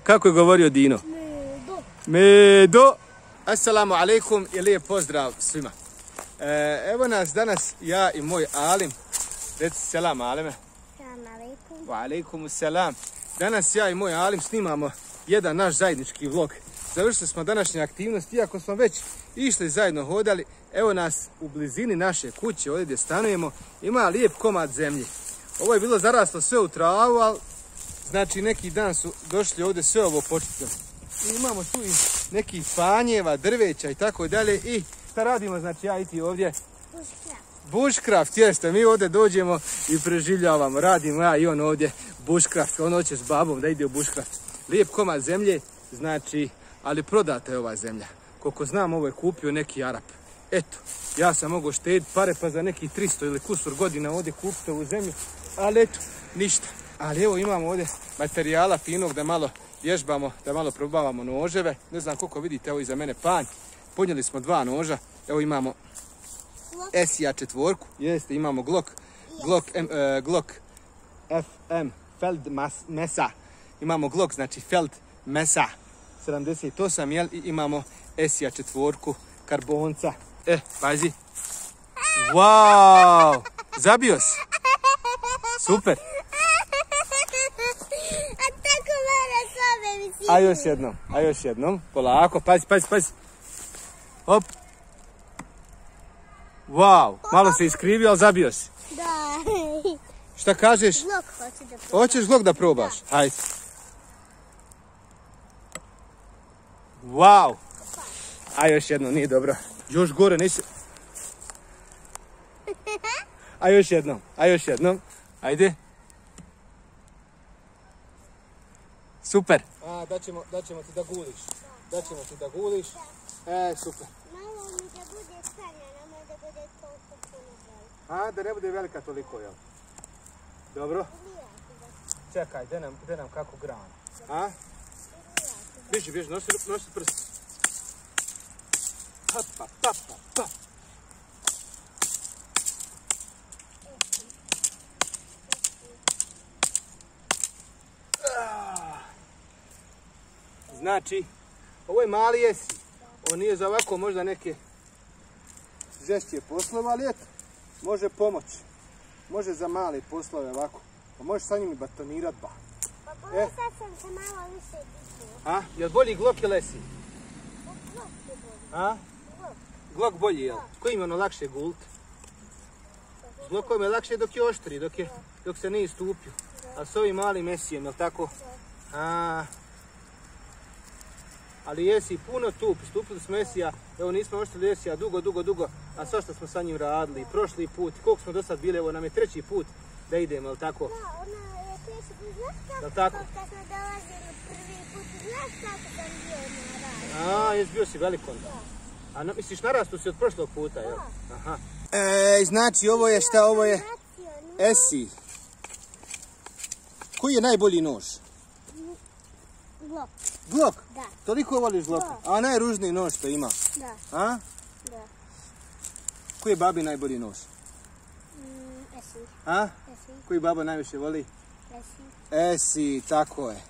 Kako je govorio Dino? Medo. Medo. Assalamu alaikum i lijep pozdrav svima. Evo nas danas, ja i moj Alim. Reci selam, Alime. Salam alaikum. Wa alaikum selam. Danas ja i moj Alim snimamo jedan naš zajednički vlog. Završili smo današnje aktivnosti, iako smo već išli zajedno hodali. Evo nas u blizini naše kuće, ovdje gdje stanujemo, ima lijep komad zemlje. Ovo je bilo zaraslo sve u travu, ali znači neki dan su došli ovdje sve ovo počistili. I imamo tu i nekih panjeva, drveća i tako dalje. I šta radimo, znači ja i ti ovdje? Bushcraft, jeste, mi ovdje dođemo i preživljavamo, radimo ja i on ovdje bushcraft, on hoće s babom da ide u bushcraft. Lijep komad zemlje, znači, ali prodata je ova zemlja. Koliko znam, ovo je kupio neki Arap. Eto, ja sam mogao štediti pare pa za nekih 300 ili kusur godina ovdje kupiti ovu zemlju, ali eto, ništa. Ali evo imamo ovdje materijala finog da malo vježbamo, da malo probavamo noževe. Ne znam koliko vidite, evo iza mene panj. Ponijeli smo 2 noža, evo imamo SIA 4, jeste, imamo Glock FM Feld Mesa. Imamo Glock, znači Feld Mesa 78, jel? I imamo SIA 4 karbonca. Pazi. Wow! Zabio si. Super. A tako mene sobe mi si. A još jednom. Polako, pazi. Hop. Wow, malo se iskrivio, ali zabio si. Da. Šta kažeš? Glok hoću da probam. Hoćeš Glock da probaš? Hajde. Wow. A još jednom, nije dobro. Još gore, nisi... A još jednom. Ajde. Super. Daćemo ti da guliš. Super. Malo mi da bude stanja, nemoj da bude toliko puno velika. Da ne bude velika toliko, jel? Dobro. Čekaj, gdje nam kako grana. Bježi, nosi prst. Pa. Znači, ovo je mali jesi. On nije za ovako možda neke žešće poslove, ali eto, može pomoći. Može za male poslove ovako. Pa možeš sa njim i batonirat ba. Pa bolje sad sam se malo više dignuo. Jel bolji Glock ili SI? Glok je bolje. Glock bolji, jel? Kojim je ono lakše gult? S Glockom je lakše dok je oštri, dok se nije stupio. A s ovim malim SI-em, jel tako? Ali jesi puno tu, pristupili smo SI-a, evo nismo oštili SI-a dugo, a svašta smo sa njim radili, prošli put, koliko smo do sad bili, evo nam je 3. put da idemo, jel tako? Da, ona je treći put, znaš Jel tako? kad smo dolazili prvi put, znaš kako sam bio na radu? Jes bio si velik onda. A misliš narastu si od prošlog puta, jel? Aha. Znači ovo je šta, ovo je SI. Koji je najbolji nož? Glok. Glock? Da. Toliko voliš Glocka? A najružniji nož što ima? Da. Da. Koji je babi najbolji nož? Esi. Koji baba najviše voli? SI, tako je.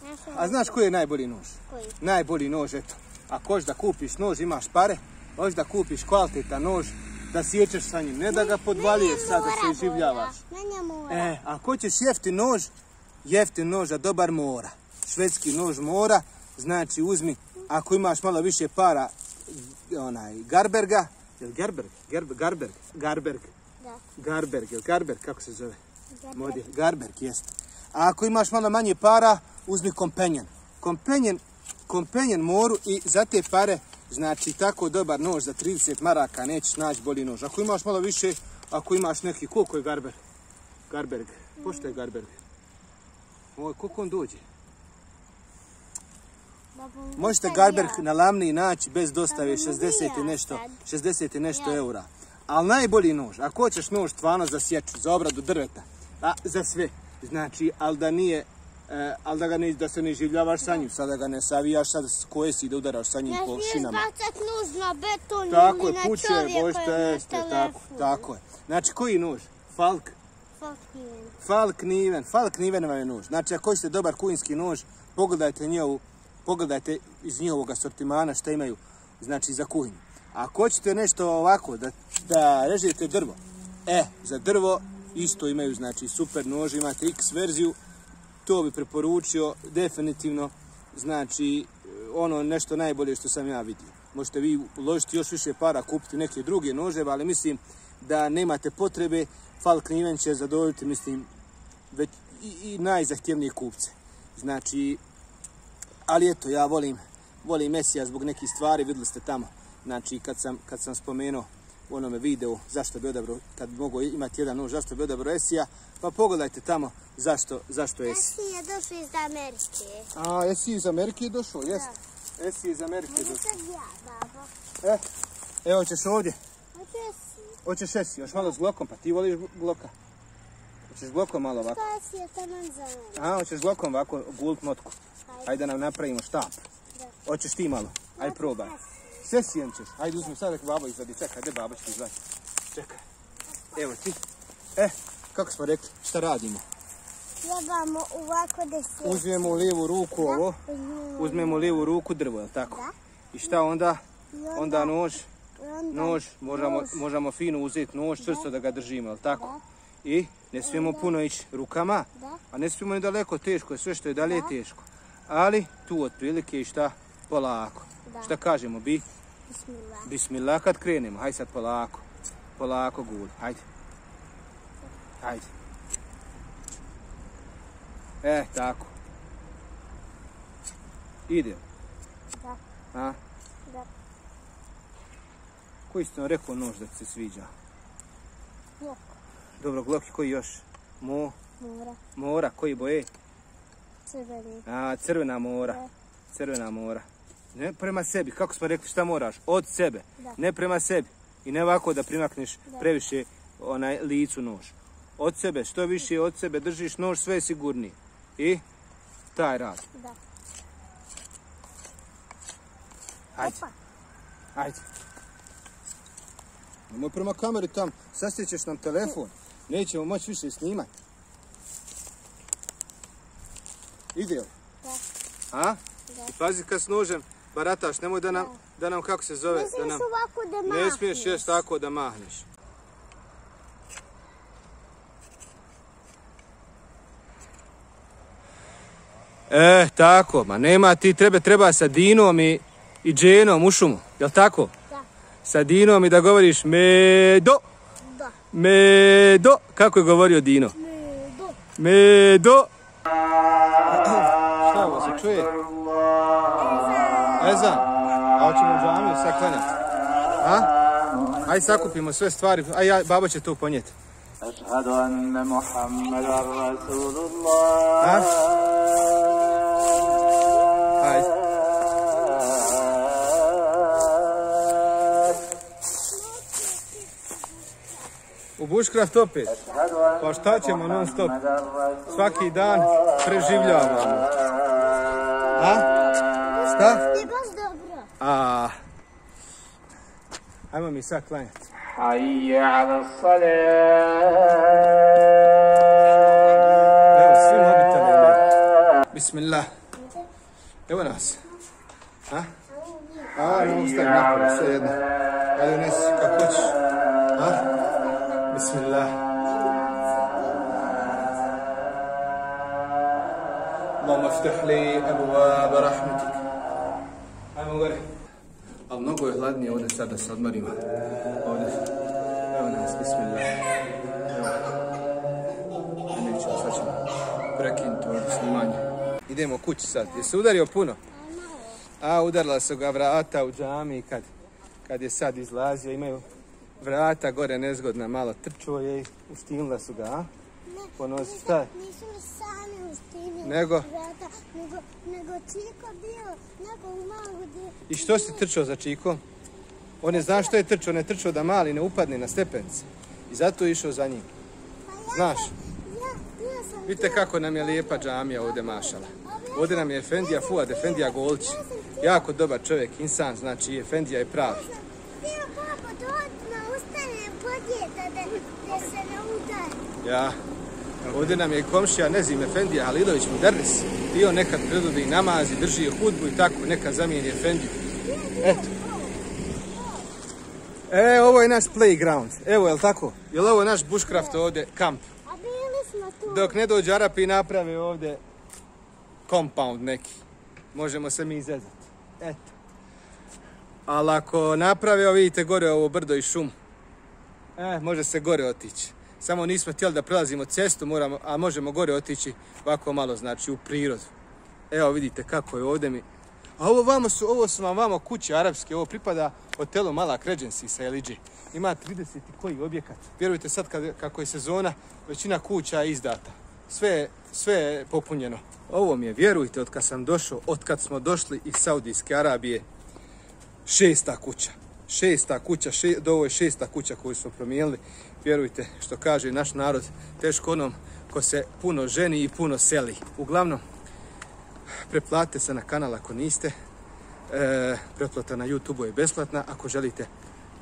Naša A znaš koji je najbolji nož? koji? Najbolji nož, eto. Ako hoćeš da kupiš nož, imaš pare, hoćeš da kupiš kvalitetan nož, da sječeš sa njim, ne da ga podvaljuješ sad da se iživljavaš. Mene mora. Ako hoćeš jeftin nož, a dobar mora. Švedski nož mora, znači uzmi, ako imaš malo više para, Garberga, jel Garberg? Garberg, kako se zove? Model, Garberg, jeste. A ako imaš malo manje para, uzmi Companion moru i za te pare, znači tako dobar nož za 30 maraka nećeš naći bolji nož. Ako imaš malo više, ako imaš neki, koliko je Garberg? Pošto je Garberg? Koliko on dođe? Možete Garberg na Lamni naći bez dostave 60 i nešto eura. Ali najbolji nož, ako hoćeš nož stvarno za sječu, za obradu drveta, za sve, znači, ali da se ne življavaš sa njim, sada ga ne savijaš, sad koje si da udaraš sa njim po šinama. Ne smiješ bacat nož na beton tako ili je, na puće, čovjeka ili na telefon. tako je. Znači, koji nož? Falk Niven vam je nož. Znači, ako hoćete dobar kujinski nož, pogledajte iz njihovog asortimana šta imaju, znači za kuhinju. A ako hoćete nešto ovako, da režete drvo, za drvo isto imaju, znači super nož, imate X verziju, to bi preporučio definitivno, znači ono nešto najbolje što sam ja vidio. Možete vi uložiti još više para, kupiti neke druge noževe, ali mislim da nemate potrebe, Falk Kniven će zadovoljiti, mislim, već i najzahtjevnije kupce. Znači, ali eto, ja volim Mesija zbog nekih stvari, vidjeli ste tamo, znači kad sam spomenuo u onome videu zašto bi odabrao, kad bi mogao imati jedan nož, zašto bi odabrao Esija, pa pogledajte tamo zašto Esi. Esi je došao iz Amerike. A, Esi iz Amerike je došao, jest. Esi iz Amerike je došao. Sad ja, babo. Evo ćeš ovdje. Hoćeš Esi, još malo s glokom, pa ti voliš gloka. Hoćeš glokom malo ovako. Što Esi je taman za mene? A, hoćeš glokom ovako gult motku. Ajde da nam napravimo štap. Hoćeš ti malo, ajde probaj. S Esijem ćeš, ajde uzmi sad da babo izvadi, čekaj, gdje babo će ti izvadi. Čekaj, evo ti. Kako smo rekli, šta radimo? Trebamo ovako da se... Uzmemo u lijevu ruku ovo, uzmemo u lijevu ruku drvo, jel tako? Da. I šta onda? Onda nož, možemo fino uzeti nož, čvrsto da ga držimo, jel tako? Da. I ne smijemo puno ići rukama, a ne smijemo ni daleko, teško je, sve što je dalje je teško. Ali tu otprilike i šta? Polako. Šta kažemo, Bismillah. Bismillah kad krenemo, hajde sad polako. Polako guli, hajde. Hajde. Tako. Ide. Da. A? Da. Koji ste nam rekao nož da ti se sviđa? Glok. Dobro, gloki koji još? Mora. Mora, koji boje? Crveni. A, crvena mora. Da. Crvena mora. Ne prema sebi, kako smo rekli, šta moraš? Od sebe. Da. Ne prema sebi. I ne ovako da primakneš previše licu nož. Od sebe, što više od sebe držiš nož, sve je sigurniji. I taj rad. Da. Hajde. Hajde. Nemoj prema kameri tam, sastjećeš nam telefon. Nećemo moći više snimati. Ide li? Da. A? I pazi kad s nožem barataš, nemoj da nam kako se zove. Ne smiješ ovako da mahneš. Ne smiješ jest tako da mahneš. Tako, ma nema ti, treba sa Dinom i Dženom u šumu, jel tako? Da. Sa Dinom i da govoriš medo. Da. Medo. Kako je govorio Dino? Medo. Medo. Šta ovo se čuje? Ezan. A hoćemo u džamiju sad klanjati. A? Ajde sakupimo sve stvari, a babo će to ponijeti. Ašhadu anna Muhammadan Rasulullah. A? Ajde. U bushcraft opet. Pa šta ćemo non stop? Svaki dan preživljavamo. A? Šta? Je baš dobro. Ajmo mi sad klanjati. Hayya ala salat. Evo, svi mobiteli imaju. Bismillah. Evo nas. Imamo staviti napolje, sve jedno. Ajde unesi kako hoćeš. Bismillah. Allahumma ftah li abwaaba rahmatik. Ajmo gore. Ali mnogo je hladnije ovdje sad da se odmarimo. Ovdje. Evo nas, bismillah. Evo. Nećemo, sad ćemo prekinuti ovdje snimanje. Idemo kući sad. Je se udario puno? Udarila su ga vrata u džami kad je sad izlazio. Imaju vrata gore nezgodna, malo trčuo je i uštinila su ga, Ponosi, šta je? Nisu mi sami uštinili Nego Čiko bio nekog malog gdje... I što si trčao za Čikom? On ne zna što je trčao, ne trčao da mali ne upadne na stepenice. I zato je išao za njim. Znaš? Vidite kako nam je lijepa džamija ovdje, mašala. Ovdje nam je Efendija Fuad, Efendija Golčić. Jako dobar čovjek, insan, znači Efendija je pravi. Htio papa da odmah ustane podjeta da se ne udari. Ja. Ovdje nam je komšija Nezim Efendija Halilović Muderris. I on nekad predvodi namaz i drži hudbu i tako, nekad zamijeni Efendiju. Eto. Ovo je naš playground. Evo, jel tako? Jel ovo naš bushcraft ovdje, kamp? A bili smo tu. Dok ne dođe Arapi i naprave ovdje compound neki. Možemo se mi izezati. Eto. Ali ako naprave, vidite gore ovo brdo i šum. Može se gore otići. Samo nismo htjeli da prelazimo cestu, a možemo gore otići ovako malo, znači u prirodu. Evo vidite kako je ovdje mi. A ovo su vam vamo kuće arapske, ovo pripada hotelu Malak Regency sa Eliđe. Ima 30 i koji objekat. Vjerujte sad kako je sezona, većina kuća je izdata. Sve je popunjeno. Ovo mi je, vjerujte, od kad smo došli iz Saudijske Arabije, 6. kuća. 6. kuća, ovo je 6. kuća koju smo promijenili. Vjerujte, što kaže naš narod, teško onom ko se puno ženi i puno seli. Uglavnom, preplatite se na kanal ako niste. Pretplata na YouTube je besplatna. Ako želite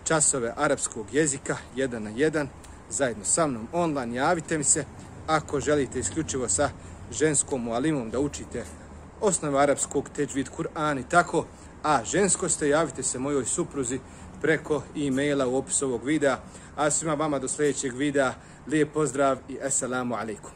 časove arapskog jezika 1 na 1 zajedno sa mnom online, javite mi se. Ako želite isključivo sa ženskom mualimom da učite osnove arapskog, teđvid, Kur'an i tako, a žensko ste, javite se mojoj supruzi preko e-maila u opisu ovog videa. A svima vama do sljedećeg videa lijep pozdrav i assalamu alaikum.